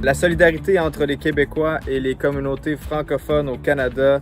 La solidarité entre les Québécois et les communautés francophones au Canada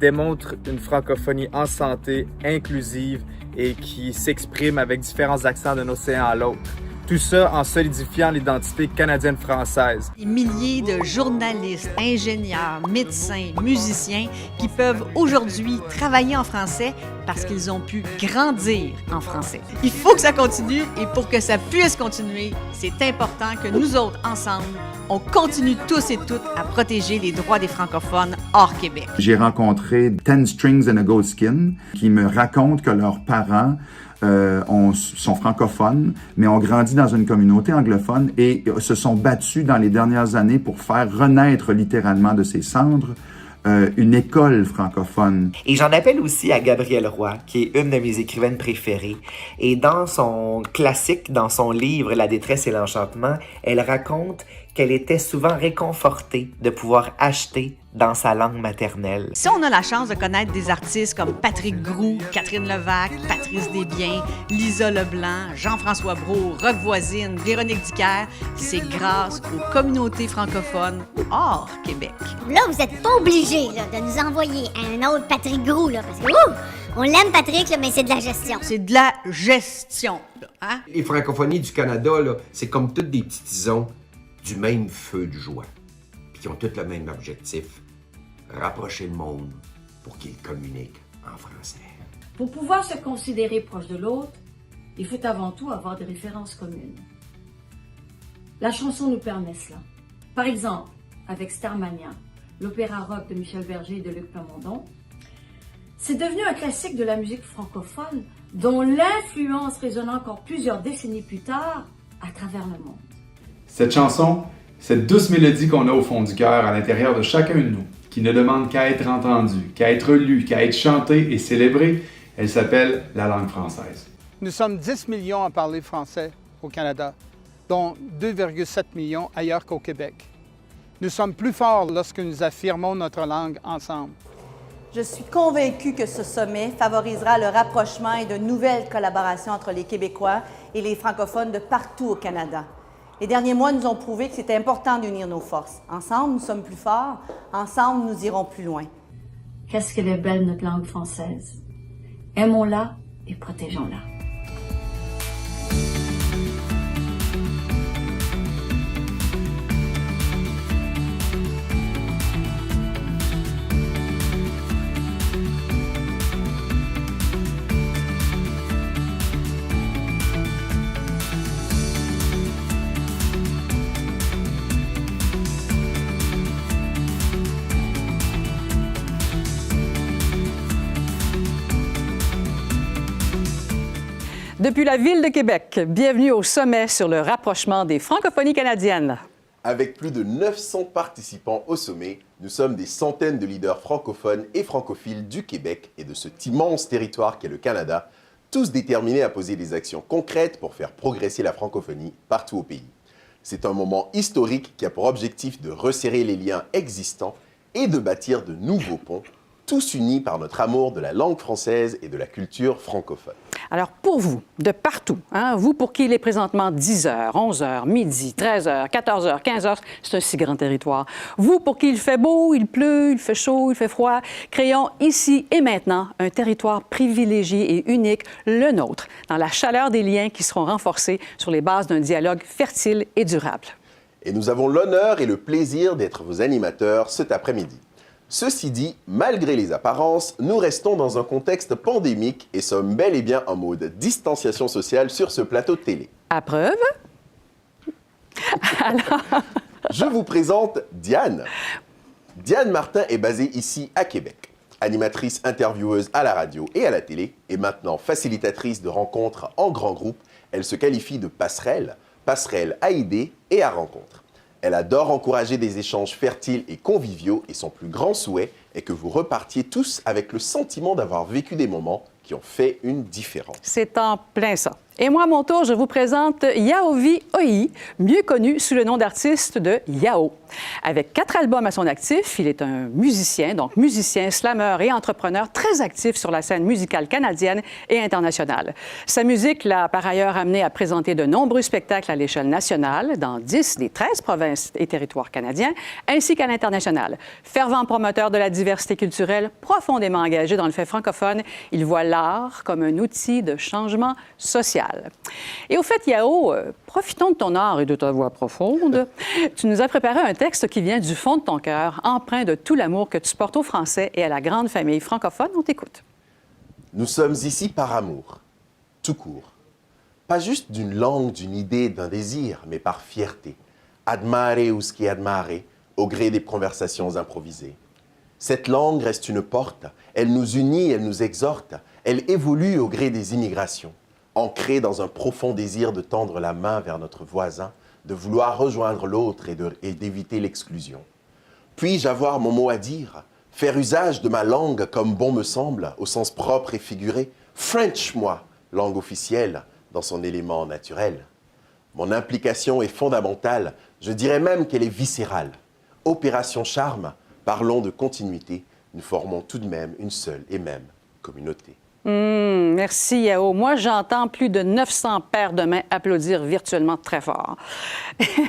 démontre une francophonie en santé, inclusive et qui s'exprime avec différents accents d'un océan à l'autre. Tout ça en solidifiant l'identité canadienne-française. Des milliers de journalistes, ingénieurs, médecins, musiciens qui peuvent aujourd'hui travailler en français parce qu'ils ont pu grandir en français. Il faut que ça continue et pour que ça puisse continuer, c'est important que nous autres, ensemble, on continue tous et toutes à protéger les droits des francophones hors Québec. J'ai rencontré 10 Strings and a Goatskin qui me racontent que leurs parents sont francophones, mais ont grandi dans une communauté anglophone et se sont battus dans les dernières années pour faire renaître littéralement de ses cendres une école francophone. Et j'en appelle aussi à Gabrielle Roy, qui est une de mes écrivaines préférées. Et dans son classique, dans son livre « La détresse et l'enchantement », elle raconte qu'elle était souvent réconfortée de pouvoir acheter dans sa langue maternelle. Si on a la chance de connaître des artistes comme Patrick Groux, Catherine Levac, Patrice Desbiens, Lisa Leblanc, Jean-François Brault, Roch Voisine, Véronique Dicker, c'est grâce aux communautés francophones hors Québec. Là, vous n'êtes pas obligés de nous envoyer un autre Patrick Groux, là, parce que on l'aime, Patrick, là, mais c'est de la gestion. C'est de la gestion, là, hein? Les francophonies du Canada, là, c'est comme toutes des petits tisons du même feu de joie, puis qui ont tous le même objectif, rapprocher le monde pour qu'il communique en français. Pour pouvoir se considérer proche de l'autre, il faut avant tout avoir des références communes. La chanson nous permet cela. Par exemple, avec Starmania, l'opéra rock de Michel Berger et de Luc Plamondon, c'est devenu un classique de la musique francophone dont l'influence résonne encore plusieurs décennies plus tard à travers le monde. Cette chanson, cette douce mélodie qu'on a au fond du cœur, à l'intérieur de chacun de nous, qui ne demande qu'à être entendue, qu'à être lue, qu'à être chantée et célébrée, elle s'appelle la langue française. Nous sommes 10 millions à parler français au Canada, dont 2,7 millions ailleurs qu'au Québec. Nous sommes plus forts lorsque nous affirmons notre langue ensemble. Je suis convaincue que ce sommet favorisera le rapprochement et de nouvelles collaborations entre les Québécois et les francophones de partout au Canada. Les derniers mois nous ont prouvé que c'était important d'unir nos forces. Ensemble, nous sommes plus forts. Ensemble, nous irons plus loin. Qu'est-ce qu'elle est belle, notre langue française. Aimons-la et protégeons-la. Depuis la Ville de Québec, bienvenue au sommet sur le rapprochement des francophonies canadiennes. Avec plus de 900 participants au sommet, nous sommes des centaines de leaders francophones et francophiles du Québec et de cet immense territoire qu'est le Canada, tous déterminés à poser des actions concrètes pour faire progresser la francophonie partout au pays. C'est un moment historique qui a pour objectif de resserrer les liens existants et de bâtir de nouveaux ponts, tous unis par notre amour de la langue française et de la culture francophone. Alors, pour vous, de partout, vous pour qui il est présentement 10h, 11h, midi, 13h, 14h, 15h, c'est un si grand territoire. Vous pour qui il fait beau, il pleut, il fait chaud, il fait froid, créons ici et maintenant un territoire privilégié et unique, le nôtre, dans la chaleur des liens qui seront renforcés sur les bases d'un dialogue fertile et durable. Et nous avons l'honneur et le plaisir d'être vos animateurs cet après-midi. Ceci dit, malgré les apparences, nous restons dans un contexte pandémique et sommes bel et bien en mode distanciation sociale sur ce plateau de télé. À preuve? Alors... Je vous présente Diane. Diane Martin est basée ici à Québec. Animatrice intervieweuse à la radio et à la télé, et maintenant facilitatrice de rencontres en grand groupe, elle se qualifie de passerelle à idées et à rencontres. Elle adore encourager des échanges fertiles et conviviaux et son plus grand souhait est que vous repartiez tous avec le sentiment d'avoir vécu des moments qui ont fait une différence. C'est en plein ça. Et moi, à mon tour, je vous présente Yaovi Oi, mieux connu sous le nom d'artiste de Yao. Avec 4 albums à son actif, il est un musicien, slameur et entrepreneur très actif sur la scène musicale canadienne et internationale. Sa musique l'a par ailleurs amené à présenter de nombreux spectacles à l'échelle nationale dans 10 des 13 provinces et territoires canadiens, ainsi qu'à l'international. Fervent promoteur de la diversité culturelle, profondément engagé dans le fait francophone, il voit l'art comme un outil de changement social. Et au fait, Yao, profitons de ton art et de ta voix profonde. Tu nous as préparé un texte qui vient du fond de ton cœur, empreint de tout l'amour que tu portes aux Français et à la grande famille francophone. On t'écoute. Nous sommes ici par amour, tout court. Pas juste d'une langue, d'une idée, d'un désir, mais par fierté. Admare usque admare, au gré des conversations improvisées. Cette langue reste une porte, elle nous unit, elle nous exhorte, elle évolue au gré des immigrations, ancrée dans un profond désir de tendre la main vers notre voisin, de vouloir rejoindre l'autre et d'éviter l'exclusion. Puis-je avoir mon mot à dire, faire usage de ma langue comme bon me semble, au sens propre et figuré, French, moi, langue officielle, dans son élément naturel. Mon implication est fondamentale, je dirais même qu'elle est viscérale. Opération charme, parlons de continuité, nous formons tout de même une seule et même communauté. Merci, Yao. Moi, j'entends plus de 900 paires de mains applaudir virtuellement très fort.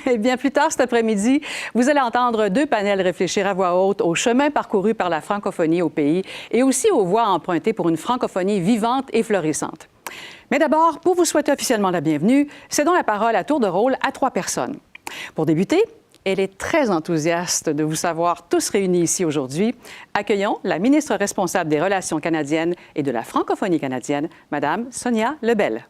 Et bien plus tard cet après-midi, vous allez entendre 2 panels réfléchir à voix haute au chemin parcouru par la francophonie au pays et aussi aux voies empruntées pour une francophonie vivante et florissante. Mais d'abord, pour vous souhaiter officiellement la bienvenue, cédons la parole à tour de rôle à 3 personnes. Pour débuter, elle est très enthousiaste de vous savoir tous réunis ici aujourd'hui. Accueillons la ministre responsable des Relations canadiennes et de la francophonie canadienne, Madame Sonia Lebel.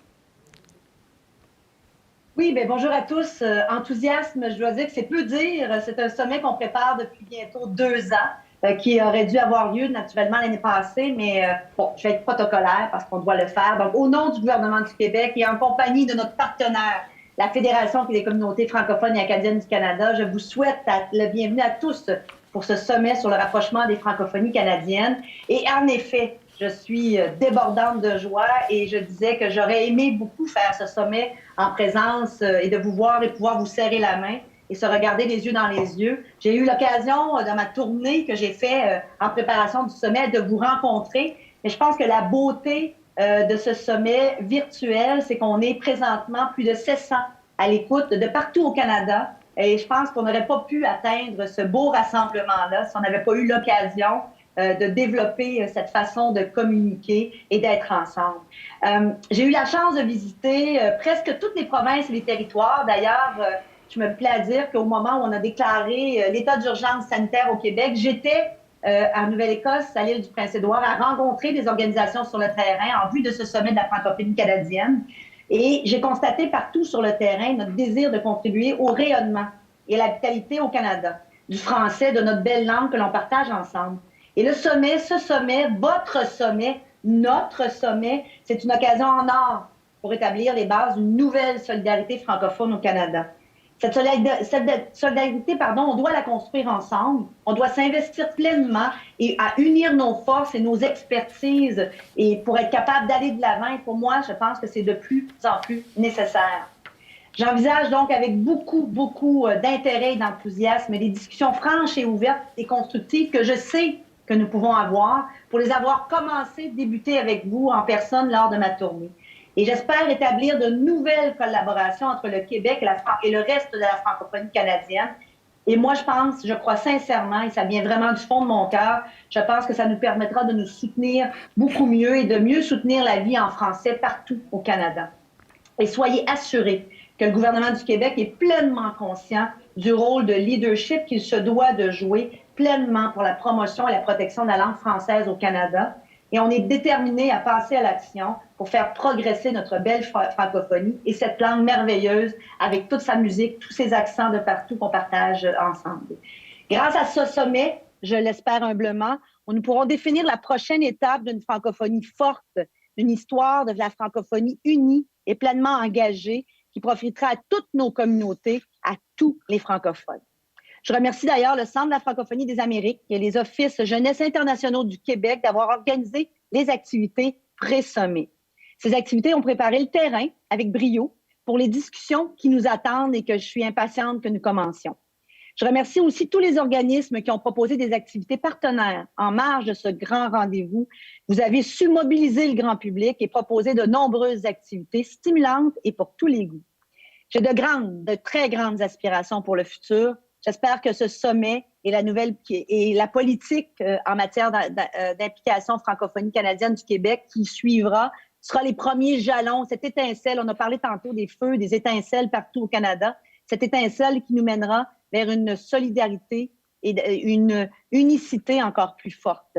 Oui, bien bonjour à tous. Enthousiasme, je dois dire que c'est peu dire. C'est un sommet qu'on prépare depuis bientôt 2 ans, qui aurait dû avoir lieu naturellement l'année passée, mais bon, je vais être protocolaire parce qu'on doit le faire. Donc, au nom du gouvernement du Québec et en compagnie de notre partenaire, la Fédération des communautés francophones et acadiennes du Canada, je vous souhaite la bienvenue à tous pour ce sommet sur le rapprochement des francophonies canadiennes. Et en effet, je suis débordante de joie et je disais que j'aurais aimé beaucoup faire ce sommet en présence et de vous voir et pouvoir vous serrer la main et se regarder les yeux dans les yeux. J'ai eu l'occasion, dans ma tournée que j'ai faite en préparation du sommet, de vous rencontrer. Mais je pense que la beauté de ce sommet virtuel, c'est qu'on est présentement plus de 700 à l'écoute de partout au Canada. Et je pense qu'on n'aurait pas pu atteindre ce beau rassemblement-là si on n'avait pas eu l'occasion de développer cette façon de communiquer et d'être ensemble. J'ai eu la chance de visiter presque toutes les provinces et les territoires. D'ailleurs, je me plais à dire qu'au moment où on a déclaré l'état d'urgence sanitaire au Québec, j'étais en Nouvelle-Écosse, à l'île du Prince-Édouard, à rencontrer des organisations sur le terrain en vue de ce sommet de la francophonie canadienne. Et j'ai constaté partout sur le terrain notre désir de contribuer au rayonnement et à la vitalité au Canada, du français, de notre belle langue que l'on partage ensemble. Et le sommet, ce sommet, votre sommet, notre sommet, c'est une occasion en or pour établir les bases d'une nouvelle solidarité francophone au Canada. Cette solidarité, on doit la construire ensemble. On doit s'investir pleinement et à unir nos forces et nos expertises et pour être capable d'aller de l'avant. Et pour moi, je pense que c'est de plus en plus nécessaire. J'envisage donc avec beaucoup d'intérêt et d'enthousiasme les discussions franches et ouvertes et constructives que je sais que nous pouvons avoir pour les avoir commencé, débuter avec vous en personne lors de ma tournée. Et j'espère établir de nouvelles collaborations entre le Québec et le reste de la francophonie canadienne. Et moi, je crois sincèrement, et ça vient vraiment du fond de mon cœur, je pense que ça nous permettra de nous soutenir beaucoup mieux et de mieux soutenir la vie en français partout au Canada. Et soyez assurés que le gouvernement du Québec est pleinement conscient du rôle de leadership qu'il se doit de jouer pleinement pour la promotion et la protection de la langue française au Canada. Et on est déterminés à passer à l'action pour faire progresser notre belle francophonie et cette langue merveilleuse avec toute sa musique, tous ses accents de partout qu'on partage ensemble. Grâce à ce sommet, je l'espère humblement, nous pourrons définir la prochaine étape d'une francophonie forte, d'une histoire de la francophonie unie et pleinement engagée qui profitera à toutes nos communautés, à tous les francophones. Je remercie d'ailleurs le Centre de la francophonie des Amériques et les Offices Jeunesse internationaux du Québec d'avoir organisé les activités pré-sommet. Ces activités ont préparé le terrain avec brio pour les discussions qui nous attendent et que je suis impatiente que nous commencions. Je remercie aussi tous les organismes qui ont proposé des activités partenaires en marge de ce grand rendez-vous. Vous avez su mobiliser le grand public et proposer de nombreuses activités stimulantes et pour tous les goûts. J'ai de très grandes aspirations pour le futur. J'espère que ce sommet et la politique en matière d'implication francophonie canadienne du Québec qui suivra sera les premiers jalons, cette étincelle, on a parlé tantôt des feux, des étincelles partout au Canada, cette étincelle qui nous mènera vers une solidarité et une unicité encore plus forte.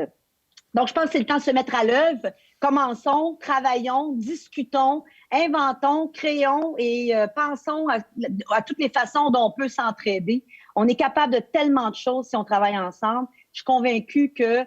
Donc, je pense que c'est le temps de se mettre à l'œuvre. Commençons, travaillons, discutons, inventons, créons et pensons à toutes les façons dont on peut s'entraider. On est capable de tellement de choses si on travaille ensemble. Je suis convaincue que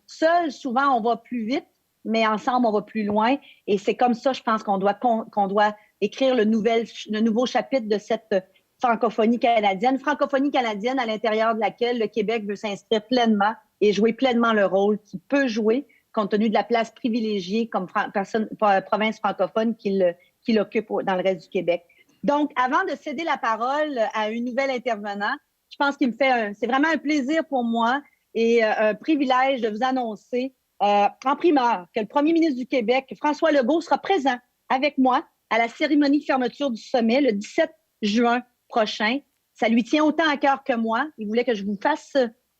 seul, souvent, on va plus vite, mais ensemble, on va plus loin. Et c'est comme ça, je pense qu'on doit écrire le nouveau chapitre de cette francophonie canadienne. Francophonie canadienne à l'intérieur de laquelle le Québec veut s'inscrire pleinement et jouer pleinement le rôle qu'il peut jouer compte tenu de la place privilégiée comme province francophone qu'il occupe dans le reste du Québec. Donc, avant de céder la parole à une nouvelle intervenante, je pense qu'il c'est vraiment un plaisir pour moi et un privilège de vous annoncer en primeur que le premier ministre du Québec, François Legault, sera présent avec moi à la cérémonie de fermeture du sommet le 17 juin prochain. Ça lui tient autant à cœur que moi. Il voulait que je vous fasse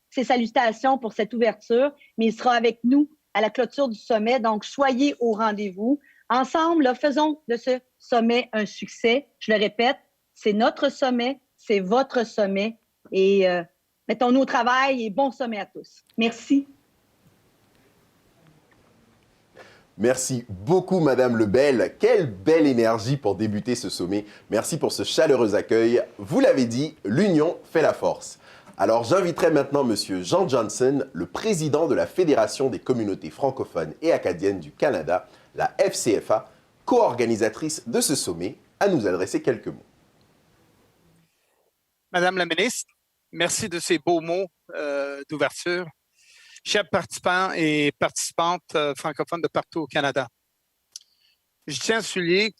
ses salutations pour cette ouverture, mais il sera avec nous à la clôture du sommet. Donc, soyez au rendez-vous. Ensemble, là, faisons de ce sommet un succès. Je le répète, c'est notre sommet, c'est votre sommet. Et mettons-nous au travail et bon sommet à tous. Merci. Merci beaucoup, Madame Lebel. Quelle belle énergie pour débuter ce sommet. Merci pour ce chaleureux accueil. Vous l'avez dit, l'union fait la force. Alors, j'inviterai maintenant Monsieur Jean Johnson, le président de la Fédération des communautés francophones et acadiennes du Canada, la FCFA, co-organisatrice de ce sommet, à nous adresser quelques mots. Madame la ministre, merci de ces beaux mots d'ouverture. Chers participants et participantes francophones de partout au Canada. Je tiens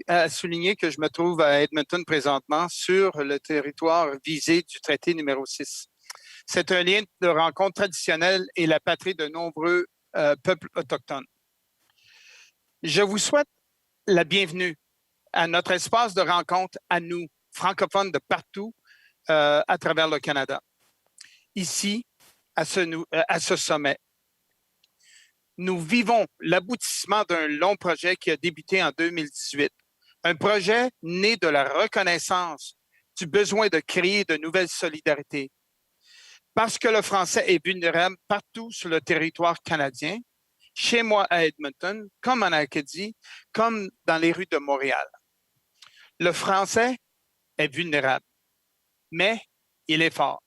à souligner que je me trouve à Edmonton présentement sur le territoire visé du traité numéro 6. C'est un lien de rencontre traditionnel et la patrie de nombreux peuples autochtones. Je vous souhaite la bienvenue à notre espace de rencontre à nous, francophones de partout à travers le Canada. Ici, à ce sommet. Nous vivons l'aboutissement d'un long projet qui a débuté en 2018. Un projet né de la reconnaissance du besoin de créer de nouvelles solidarités. Parce que le français est vulnérable partout sur le territoire canadien, chez moi à Edmonton, comme en Acadie, comme dans les rues de Montréal. Le français est vulnérable, mais il est fort.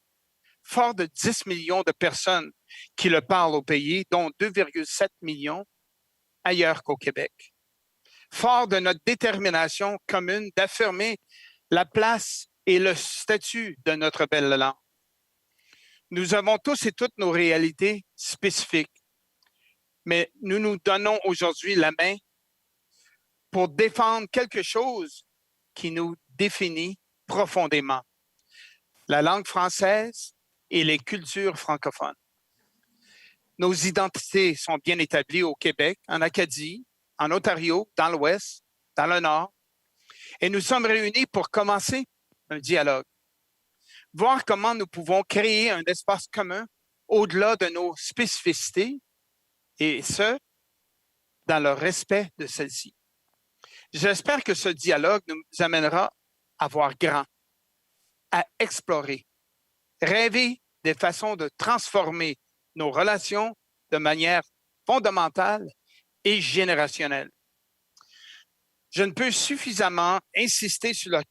Fort de 10 millions de personnes qui le parlent au pays, dont 2,7 millions ailleurs qu'au Québec. Fort de notre détermination commune d'affirmer la place et le statut de notre belle langue. Nous avons tous et toutes nos réalités spécifiques, mais nous nous donnons aujourd'hui la main pour défendre quelque chose qui nous définit profondément. La langue française et les cultures francophones. Nos identités sont bien établies au Québec, en Acadie, en Ontario, dans l'Ouest, dans le Nord. Et nous sommes réunis pour commencer un dialogue. Voir comment nous pouvons créer un espace commun au-delà de nos spécificités, et ce, dans le respect de celles-ci. J'espère que ce dialogue nous amènera à voir grand, à explorer, rêver des façons de transformer nos relations de manière fondamentale et générationnelle. Je ne peux suffisamment insister sur le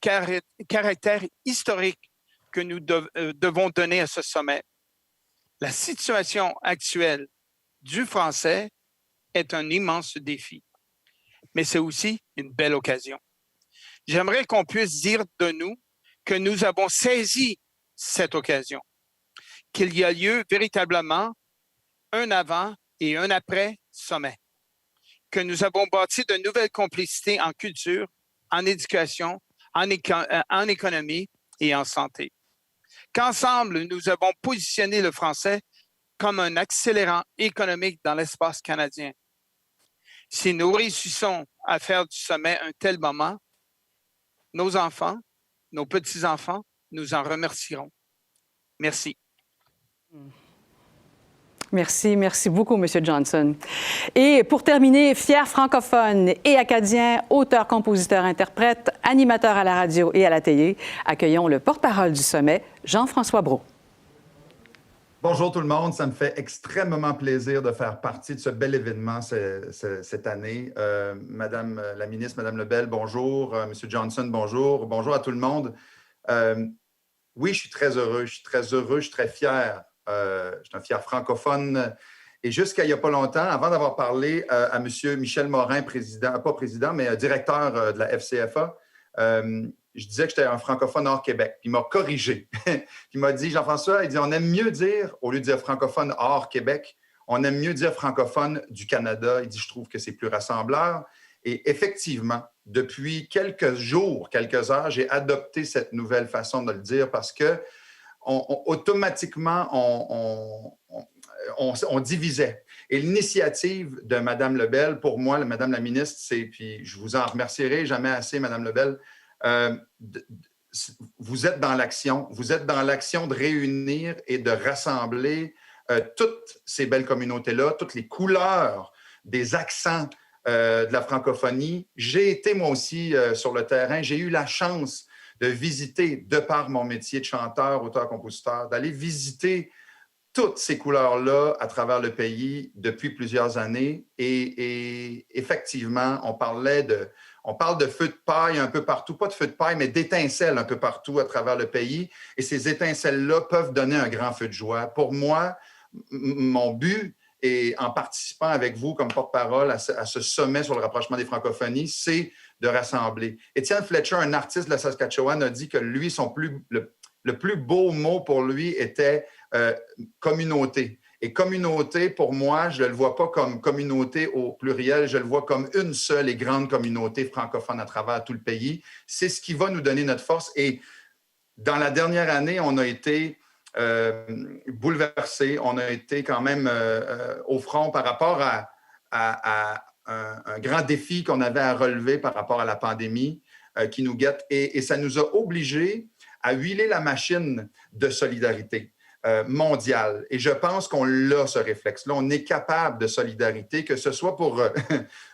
caractère historique que nous devons donner à ce sommet. La situation actuelle du français est un immense défi, mais c'est aussi une belle occasion. J'aimerais qu'on puisse dire de nous que nous avons saisi cette occasion, qu'il y a lieu véritablement un avant et un après sommet, que nous avons bâti de nouvelles complicités en culture, en éducation, en économie et en santé. Qu'ensemble, nous avons positionné le français comme un accélérant économique dans l'espace canadien. Si nous réussissons à faire du sommet un tel moment, nos enfants, nos petits-enfants, nous en remercierons. Merci. Merci beaucoup, M. Johnson. Et pour terminer, fier francophone et acadien, auteur, compositeur, interprète, animateur à la radio et à la télé, accueillons le porte-parole du sommet, Jean-François Brault. Bonjour tout le monde, ça me fait extrêmement plaisir de faire partie de ce bel événement cette année. Madame la ministre, Madame Lebel, bonjour. Monsieur Johnson, bonjour. Bonjour à tout le monde. Oui, je suis très heureux, je suis très fier. Je suis un fier francophone. Et jusqu'à il n'y a pas longtemps, avant d'avoir parlé à M. Michel Morin, directeur de la FCFA, je disais que j'étais un francophone hors Québec. Puis il m'a corrigé. Il m'a dit, Jean-François, il dit, on aime mieux dire, au lieu de dire francophone hors Québec, on aime mieux dire francophone du Canada. Il dit, je trouve que c'est plus rassembleur. Et effectivement, depuis quelques jours, quelques heures, j'ai adopté cette nouvelle façon de le dire parce que automatiquement, on divisait. Et l'initiative de Mme Lebel, pour moi, Mme la ministre, puis je vous en remercierai jamais assez, Mme Lebel, vous êtes dans l'action. Vous êtes dans l'action de réunir et de rassembler toutes ces belles communautés-là, toutes les couleurs des accents de la francophonie. J'ai été, moi aussi, sur le terrain. J'ai eu la chance de visiter, de par mon métier de chanteur, auteur-compositeur, d'aller visiter toutes ces couleurs-là à travers le pays depuis plusieurs années. Et effectivement, on parle de feux de paille un peu partout, pas de feux de paille, mais d'étincelles un peu partout à travers le pays. Et ces étincelles-là peuvent donner un grand feu de joie. Pour moi, mon but, et en participant avec vous comme porte-parole à ce sommet sur le rapprochement des francophonies, c'est de rassembler. Étienne Fletcher, un artiste de la Saskatchewan, a dit que lui, le plus beau mot pour lui était communauté. Et communauté, pour moi, je ne le vois pas comme communauté au pluriel, je le vois comme une seule et grande communauté francophone à travers tout le pays. C'est ce qui va nous donner notre force. Et dans la dernière année, on a été bouleversés, on a été quand même au front par rapport à un grand défi qu'on avait à relever par rapport à la pandémie qui nous guette. Et ça nous a obligés à huiler la machine de solidarité mondiale. Et je pense qu'on a ce réflexe-là. On est capable de solidarité, que ce soit pour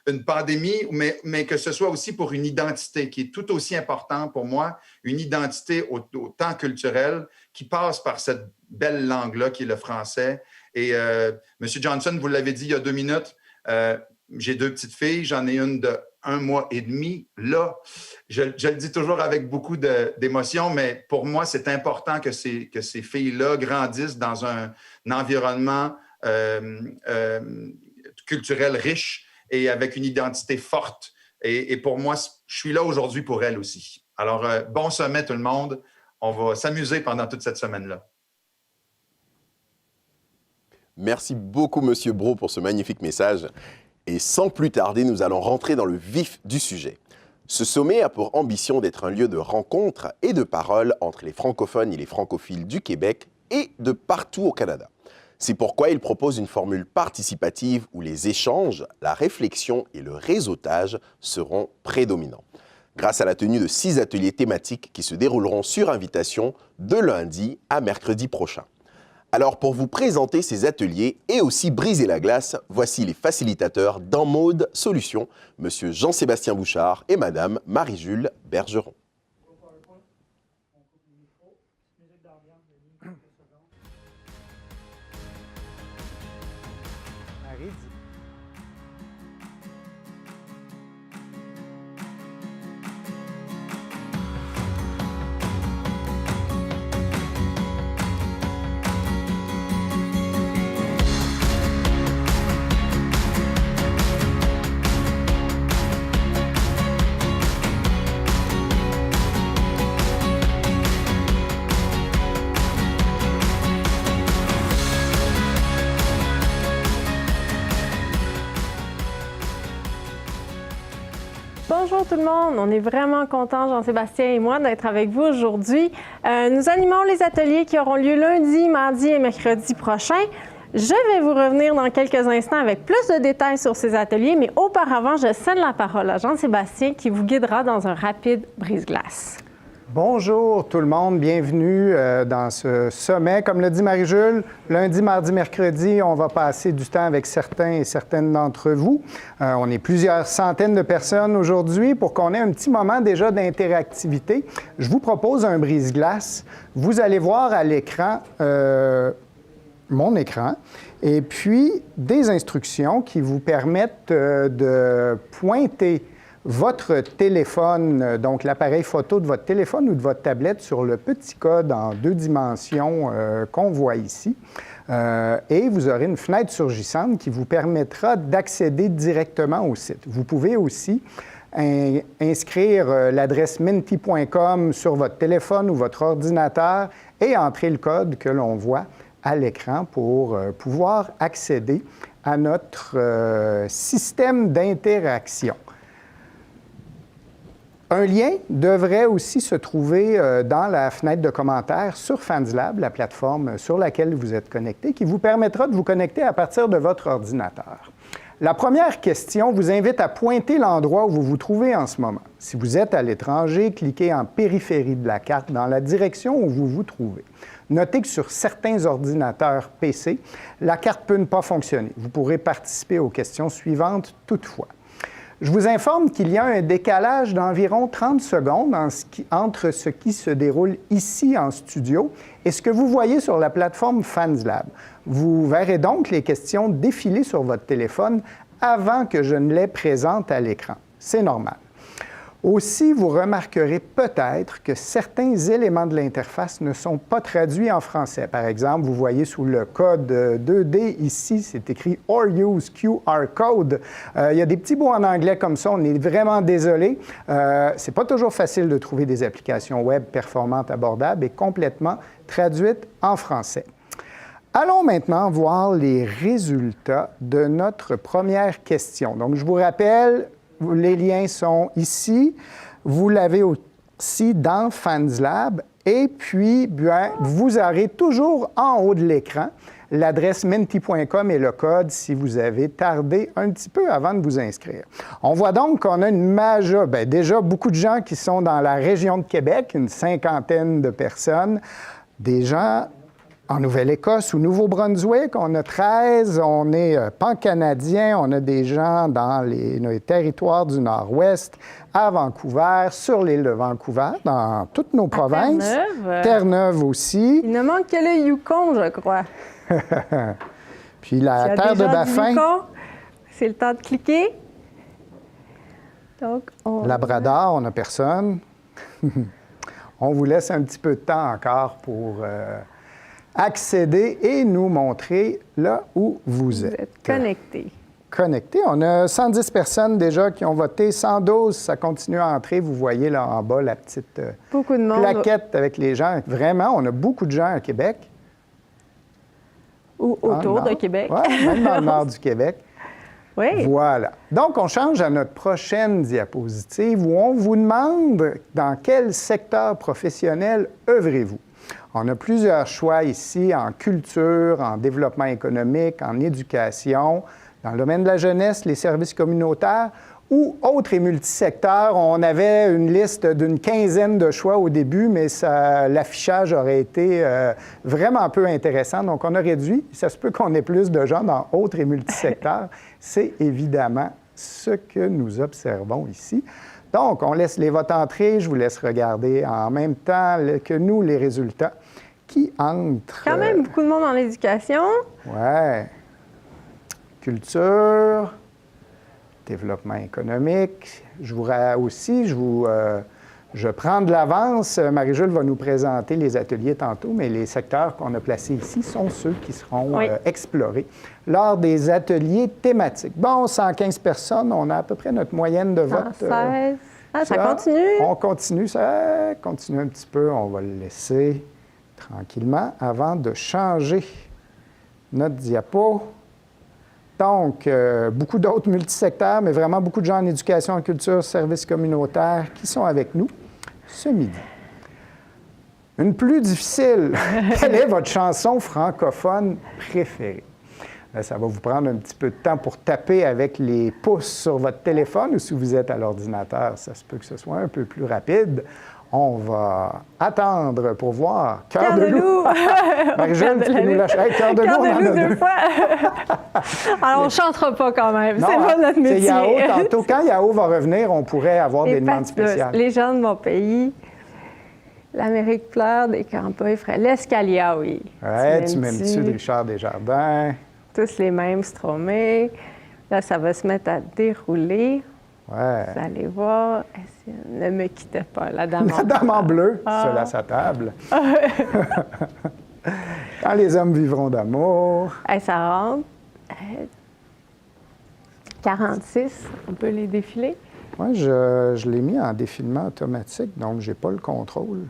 une pandémie, mais que ce soit aussi pour une identité qui est tout aussi importante pour moi, une identité autant culturelle qui passe par cette belle langue-là qui est le français. Et M. Johnson, vous l'avez dit il y a 2 minutes, j'ai 2 petites filles, j'en ai une de 1 mois et demi. Là, je le dis toujours avec beaucoup d'émotion, mais pour moi, c'est important que ces filles-là grandissent dans un environnement culturel riche et avec une identité forte. Et pour moi, je suis là aujourd'hui pour elles aussi. Alors, bon sommet tout le monde. On va s'amuser pendant toute cette semaine-là. Merci beaucoup, M. Brault, pour ce magnifique message. Et sans plus tarder, nous allons rentrer dans le vif du sujet. Ce sommet a pour ambition d'être un lieu de rencontre et de parole entre les francophones et les francophiles du Québec et de partout au Canada. C'est pourquoi il propose une formule participative où les échanges, la réflexion et le réseautage seront prédominants, grâce à la tenue de 6 ateliers thématiques qui se dérouleront sur invitation de lundi à mercredi prochain. Alors, pour vous présenter ces ateliers et aussi briser la glace, voici les facilitateurs d'Enmode Solutions, M. Jean-Sébastien Bouchard et Mme Marie-Jules Bergeron. Bonjour tout le monde, on est vraiment contents, Jean-Sébastien et moi, d'être avec vous aujourd'hui. Nous animons les ateliers qui auront lieu lundi, mardi et mercredi prochain. Je vais vous revenir dans quelques instants avec plus de détails sur ces ateliers, mais auparavant, je cède la parole à Jean-Sébastien qui vous guidera dans un rapide brise-glace. Bonjour tout le monde, bienvenue dans ce sommet. Comme le dit Marie-Jules, lundi, mardi, mercredi, on va passer du temps avec certains et certaines d'entre vous. On est plusieurs centaines de personnes aujourd'hui pour qu'on ait un petit moment déjà d'interactivité. Je vous propose un brise-glace. Vous allez voir à l'écran, mon écran, et puis des instructions qui vous permettent de pointer votre téléphone, donc l'appareil photo de votre téléphone ou de votre tablette sur le petit code en 2 dimensions qu'on voit ici. Et vous aurez une fenêtre surgissante qui vous permettra d'accéder directement au site. Vous pouvez aussi inscrire l'adresse menti.com sur votre téléphone ou votre ordinateur et entrer le code que l'on voit à l'écran pour pouvoir accéder à notre système d'interaction. Un lien devrait aussi se trouver dans la fenêtre de commentaires sur FansLab, la plateforme sur laquelle vous êtes connecté, qui vous permettra de vous connecter à partir de votre ordinateur. La première question vous invite à pointer l'endroit où vous vous trouvez en ce moment. Si vous êtes à l'étranger, cliquez en périphérie de la carte dans la direction où vous vous trouvez. Notez que sur certains ordinateurs PC, la carte peut ne pas fonctionner. Vous pourrez participer aux questions suivantes toutefois. Je vous informe qu'il y a un décalage d'environ 30 secondes entre ce qui se déroule ici en studio et ce que vous voyez sur la plateforme FansLab. Vous verrez donc les questions défiler sur votre téléphone avant que je ne les présente à l'écran. C'est normal. Aussi, vous remarquerez peut-être que certains éléments de l'interface ne sont pas traduits en français. Par exemple, vous voyez sous le code 2D ici, c'est écrit « or use QR code ». Il y a des petits mots en anglais comme ça, on est vraiment désolé. C'est pas toujours facile de trouver des applications web performantes, abordables et complètement traduites en français. Allons maintenant voir les résultats de notre première question. Donc, je vous rappelle, les liens sont ici. Vous l'avez aussi dans FansLab. Et puis, bien, vous aurez toujours en haut de l'écran l'adresse menti.com et le code si vous avez tardé un petit peu avant de vous inscrire. On voit donc qu'on a déjà beaucoup de gens qui sont dans la région de Québec, une 50aine de personnes, des gens en Nouvelle-Écosse ou Nouveau-Brunswick, on a 13, on est pan-canadien, on a des gens dans les territoires du Nord-Ouest, à Vancouver, sur l'île de Vancouver, dans toutes nos provinces. Terre-Neuve. Terre-Neuve aussi. Il ne manque que le Yukon, je crois. Puis la terre de Baffin. C'est le temps de cliquer. Donc, Labrador, on n'a personne. On vous laisse un petit peu de temps encore pour accéder et nous montrer là où vous êtes. Connecté. Connecté. On a 110 personnes déjà qui ont voté, 112, ça continue à entrer. Vous voyez là en bas la petite plaquette avec les gens. Vraiment, on a beaucoup de gens à Québec. Ou autour de Québec. Oui, même dans le nord du Québec. Oui. Voilà. Donc, on change à notre prochaine diapositive où on vous demande dans quel secteur professionnel œuvrez-vous. On a plusieurs choix ici en culture, en développement économique, en éducation, dans le domaine de la jeunesse, les services communautaires ou autres et multisecteurs. On avait une liste d'une 15aine de choix au début, mais l'affichage aurait été vraiment peu intéressant. Donc, on a réduit. Ça se peut qu'on ait plus de gens dans autres et multisecteurs. C'est évidemment ce que nous observons ici. Donc, on laisse les votes entrer. Je vous laisse regarder en même temps que nous les résultats qui entrent. Quand même beaucoup de monde dans l'éducation. Oui. Culture, développement économique. Je prends de l'avance. Marie-Jules va nous présenter les ateliers tantôt, mais les secteurs qu'on a placés ici sont ceux qui seront explorés lors des ateliers thématiques. Bon, 115 personnes, on a à peu près notre moyenne de vote. 116. Ça continue? On continue, ça continue un petit peu. On va le laisser tranquillement avant de changer notre diapo. Donc, beaucoup d'autres multisecteurs, mais vraiment beaucoup de gens en éducation, en culture, services communautaires qui sont avec nous ce midi. Une plus difficile. Quelle est votre chanson francophone préférée? Là, ça va vous prendre un petit peu de temps pour taper avec les pouces sur votre téléphone ou si vous êtes à l'ordinateur, ça se peut que ce soit un peu plus rapide. On va attendre pour voir. Cœur de loup! Marie-Jeanne, tu peux nous lâcher. Hey, Cœur de loup, on en a deux. Fois. Alors, on ne chantera pas quand même. C'est pas notre métier. C'est Yao tantôt. Quand Yao va revenir, on pourrait avoir des demandes spéciales. Les gens de mon pays, l'Amérique pleure, des campagnes frais. L'escalier, oui. Ouais, tu mets dessus de Richard Desjardins. Tous les mêmes Stromae. Là, ça va se mettre à dérouler. Ouais. Vous allez voir. Ne me quittez pas, la dame en bleu. La dame en bleu, seule à sa table. Quand les hommes vivront d'amour. Ça rentre. 46, on peut les défiler? Oui, je l'ai mis en défilement automatique, donc je n'ai pas le contrôle.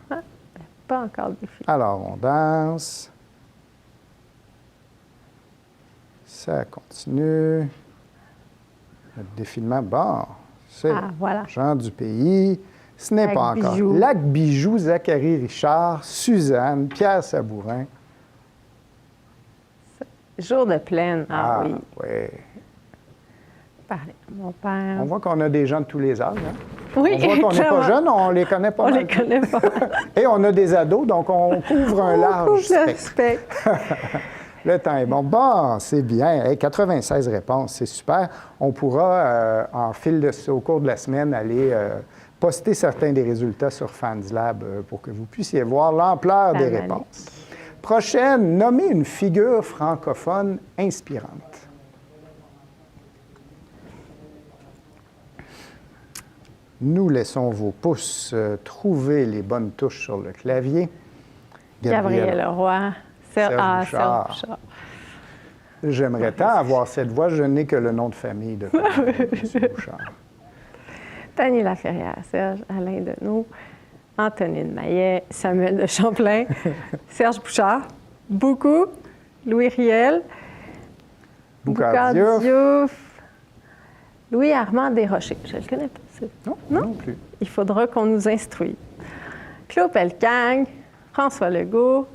Pas encore défilé. Alors, on danse. Ça continue. Le défilement, bon, c'est voilà. Jean du pays. Ce n'est pas encore. Bijou. Lac Bijou, Zachary Richard, Suzanne, Pierre Sabourin. Jour de plaine, oui. Oui. Parlez, mon père. On voit qu'on a des gens de tous les âges. Hein? Oui, on voit qu'on n'est pas jeunes, on les connaît pas. On les connaît pas. Et on a des ados, donc on couvre un large spectre. Le temps est bon. Bon, c'est bien. Hey, 96 réponses, c'est super. On pourra, au cours de la semaine, aller poster certains des résultats sur FansLab pour que vous puissiez voir l'ampleur des réponses. Prochaine, nommez une figure francophone inspirante. Nous laissons vos pouces trouver les bonnes touches sur le clavier. Gabriel Leroy. Serge Bouchard. J'aimerais tant avoir cette voix. Je n'ai que le nom de famille de M. Bouchard. Tani Laferrière, Serge, Alain Deneau, Antonine Maillet, Samuel de Champlain, Serge Bouchard, beaucoup, Louis Riel, Boucard Diouf, Louis-Armand Desrochers. Je ne le connais pas. Non plus. Il faudra qu'on nous instruise. Claude Pellecagne, François Legault.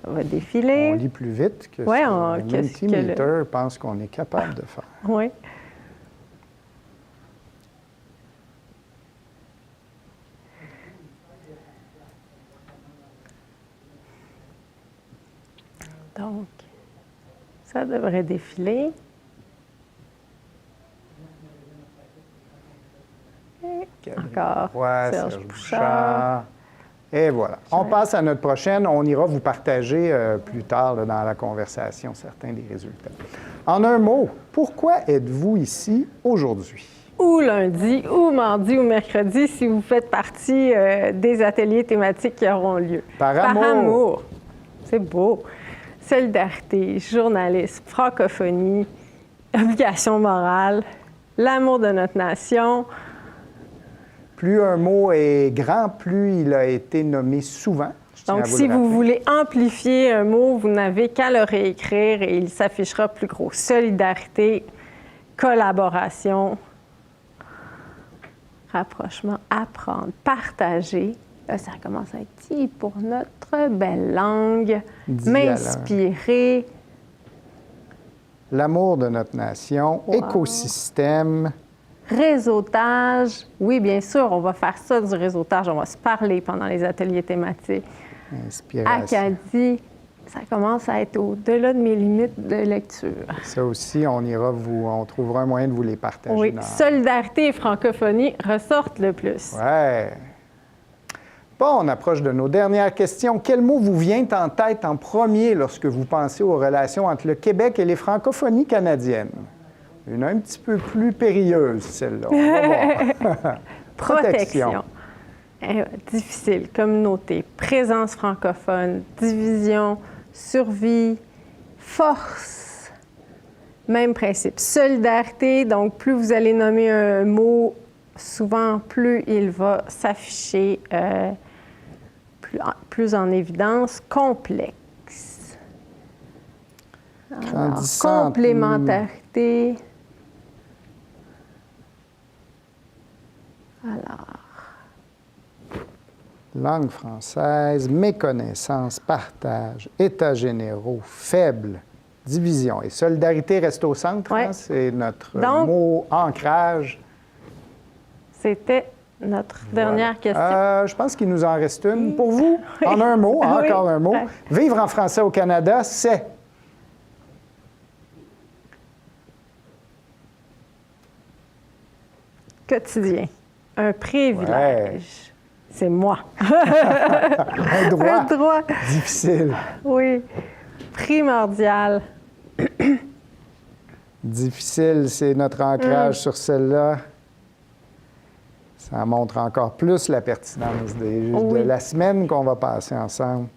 Ça va défiler. On lit plus vite que ouais, le Mentimeter pense qu'on est capable de faire. Oui. Donc, ça devrait défiler. Et encore, Serge Bouchard. Et voilà. On passe à notre prochaine. On ira vous partager plus tard là, dans la conversation certains des résultats. En un mot, pourquoi êtes-vous ici aujourd'hui? Ou lundi, ou mardi, ou mercredi, si vous faites partie des ateliers thématiques qui auront lieu. Par amour. C'est beau. Solidarité, journalisme, francophonie, obligation morale, l'amour de notre nation. Plus un mot est grand, plus il a été nommé souvent. Donc, si vous voulez amplifier un mot, vous n'avez qu'à le réécrire et il s'affichera plus gros. Solidarité, collaboration, rapprochement, apprendre, partager. Là, ça commence à être petit pour notre belle langue. M'inspirer. L'amour de notre nation, écosystème. Réseautage. Oui, bien sûr, on va faire ça du réseautage. On va se parler pendant les ateliers thématiques. Inspiration. Acadie, ça commence à être au-delà de mes limites de lecture. Ça aussi, on trouvera un moyen de vous les partager. Oui, solidarité et francophonie ressortent le plus. Ouais. Bon, on approche de nos dernières questions. Quel mot vous vient en tête en premier lorsque vous pensez aux relations entre le Québec et les francophonies canadiennes? Une un petit peu plus périlleuse, celle-là. On va voir. Protection. Difficile. Communauté. Présence francophone. Division. Survie. Force. Même principe. Solidarité. Donc, plus vous allez nommer un mot, souvent, plus il va s'afficher plus en évidence. Complexe. Grandissante. Complémentarité. Alors. Langue française, méconnaissance, partage, états généraux, faible, division. Et solidarité reste au centre, Ouais. hein, c'est notre Donc, mot ancrage. C'était notre dernière question. Je pense qu'il nous en reste une. Pour vous, en un mot, encore un mot. Vivre en français au Canada, c'est... Quotidien. Un privilège. Ouais. C'est moi. Un droit. Un droit. Difficile. Oui. Primordial. Difficile, c'est notre ancrage sur celle-là. Ça montre encore plus la pertinence de la semaine qu'on va passer ensemble.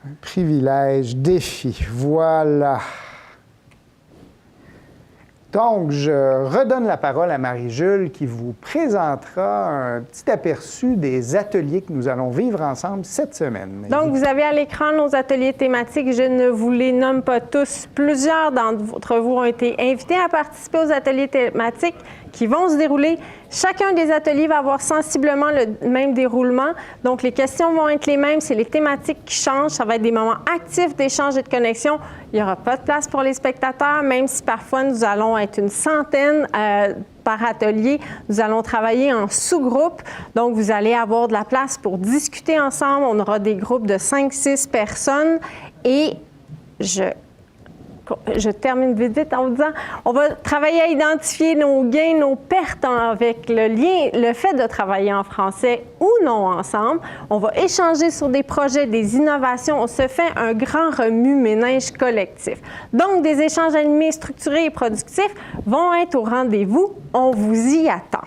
Un privilège, défi, voilà. Donc, je redonne la parole à Marie-Jules qui vous présentera un petit aperçu des ateliers que nous allons vivre ensemble cette semaine. Donc, vous avez à l'écran nos ateliers thématiques. Je ne vous les nomme pas tous. Plusieurs d'entre vous ont été invités à participer aux ateliers thématiques qui vont se dérouler. Chacun des ateliers va avoir sensiblement le même déroulement. Donc, les questions vont être les mêmes. C'est les thématiques qui changent. Ça va être des moments actifs d'échange et de connexion. Il n'y aura pas de place pour les spectateurs, même si parfois nous allons être une centaine par atelier. Nous allons travailler en sous-groupes. Donc, vous allez avoir de la place pour discuter ensemble. On aura des groupes de 5-6 personnes. Et je termine vite en vous disant, on va travailler à identifier nos gains, nos pertes avec le fait de travailler en français ou non ensemble. On va échanger sur des projets, des innovations. On se fait un grand remue-ménage collectif. Donc, des échanges animés, structurés et productifs vont être au rendez-vous. On vous y attend.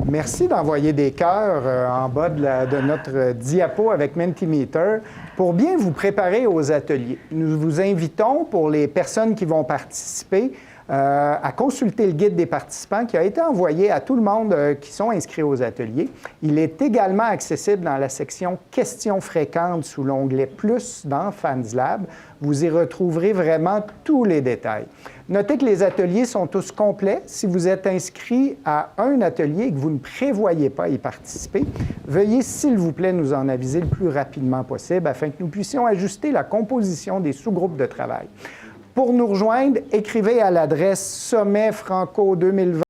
Merci d'envoyer des cœurs en bas de notre diapo avec Mentimeter pour bien vous préparer aux ateliers. Nous vous invitons, pour les personnes qui vont participer, à consulter le guide des participants qui a été envoyé à tout le monde qui sont inscrits aux ateliers. Il est également accessible dans la section « Questions fréquentes » sous l'onglet « Plus » dans FansLab. Vous y retrouverez vraiment tous les détails. Notez que les ateliers sont tous complets. Si vous êtes inscrit à un atelier et que vous ne prévoyez pas y participer, veuillez, s'il vous plaît, nous en aviser le plus rapidement possible afin que nous puissions ajuster la composition des sous-groupes de travail. Pour nous rejoindre, écrivez à l'adresse sommetfranco2020